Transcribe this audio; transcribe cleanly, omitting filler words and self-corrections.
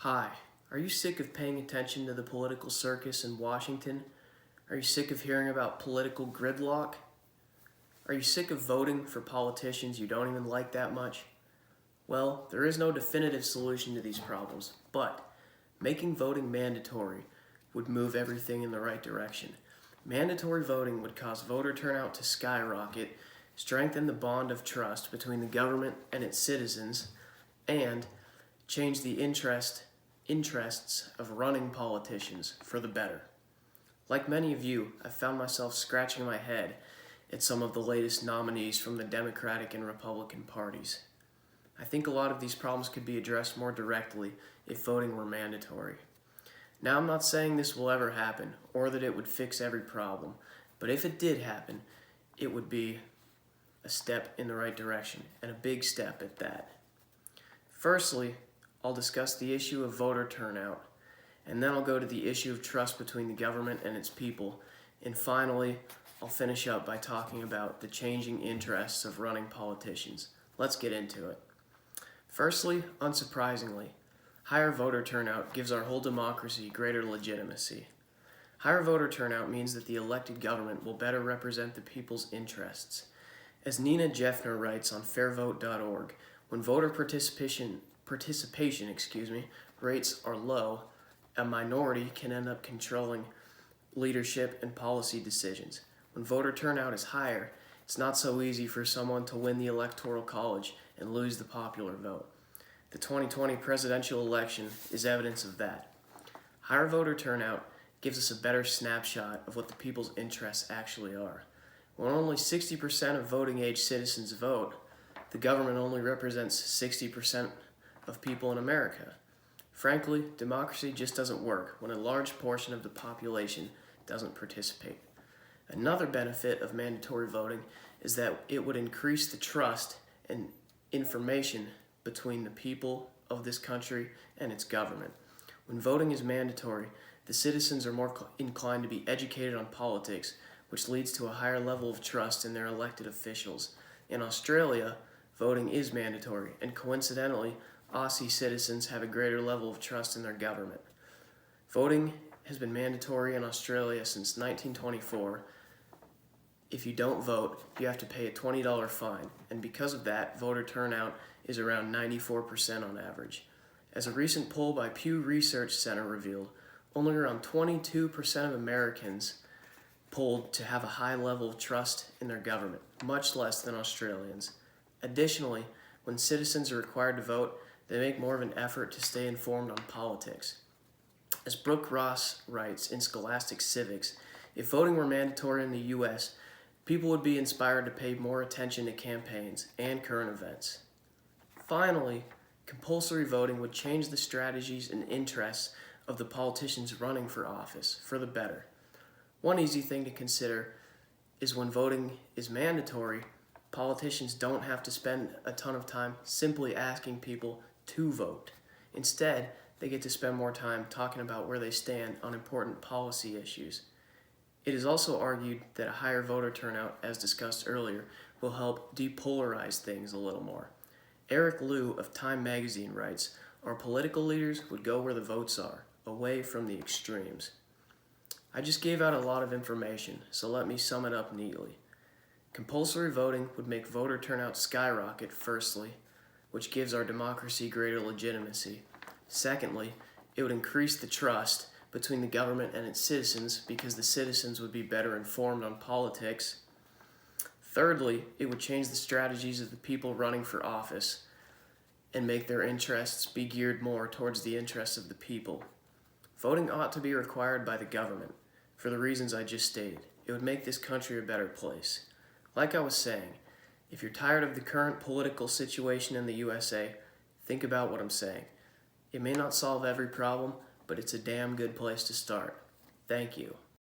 Hi, are you sick of paying attention to the political circus in Washington? Are you sick of hearing about political gridlock? Are you sick of voting for politicians you don't even like that much? Well, there is no definitive solution to these problems, but making voting mandatory would move everything in the right direction. Mandatory voting would cause voter turnout to skyrocket, strengthen the bond of trust between the government and its citizens, and change the interests of running politicians for the better. Like many of you, I found myself scratching my head at some of the latest nominees from the Democratic and Republican parties. I think a lot of these problems could be addressed more directly if voting were mandatory. Now, I'm not saying this will ever happen or that it would fix every problem, but if it did happen, it would be a step in the right direction, and a big step at that. Firstly, I'll discuss the issue of voter turnout, and then I'll go to the issue of trust between the government and its people, and finally, I'll finish up by talking about the changing interests of running politicians. Let's get into it. Firstly, unsurprisingly, higher voter turnout gives our whole democracy greater legitimacy. Higher voter turnout means that the elected government will better represent the people's interests. As Nina Jeffner writes on fairvote.org, when voter participation rates are low, a minority can end up controlling leadership and policy decisions. When voter turnout is higher, it's not so easy for someone to win the Electoral College and lose the popular vote. The 2020 presidential election is evidence of that. Higher voter turnout gives us a better snapshot of what the people's interests actually are. When only 60% of voting-age citizens vote, the government only represents 60% of people in America. Frankly, democracy just doesn't work when a large portion of the population doesn't participate. Another benefit of mandatory voting is that it would increase the trust and information between the people of this country and its government. When voting is mandatory, the citizens are more inclined to be educated on politics, which leads to a higher level of trust in their elected officials. In Australia, voting is mandatory, and coincidentally, Aussie citizens have a greater level of trust in their government. Voting has been mandatory in Australia since 1924. If you don't vote, you have to pay a $20 fine, and because of that, voter turnout is around 94% on average. As a recent poll by Pew Research Center revealed, only around 22% of Americans polled to have a high level of trust in their government, much less than Australians. Additionally, when citizens are required to vote, they make more of an effort to stay informed on politics. As Brooke Ross writes in Scholastic Civics, if voting were mandatory in the U.S., people would be inspired to pay more attention to campaigns and current events. Finally, compulsory voting would change the strategies and interests of the politicians running for office for the better. One easy thing to consider is when voting is mandatory, politicians don't have to spend a ton of time simply asking people to vote. Instead, they get to spend more time talking about where they stand on important policy issues. It is also argued that a higher voter turnout, as discussed earlier, will help depolarize things a little more. Eric Liu of Time magazine writes, "Our political leaders would go where the votes are, away from the extremes." I just gave out a lot of information, so let me sum it up neatly. Compulsory voting would make voter turnout skyrocket, firstly, which gives our democracy greater legitimacy. Secondly, it would increase the trust between the government and its citizens because the citizens would be better informed on politics. Thirdly, it would change the strategies of the people running for office and make their interests be geared more towards the interests of the people. Voting ought to be required by the government for the reasons I just stated. It would make this country a better place. Like I was saying, if you're tired of the current political situation in the USA, think about what I'm saying. It may not solve every problem, but it's a damn good place to start. Thank you.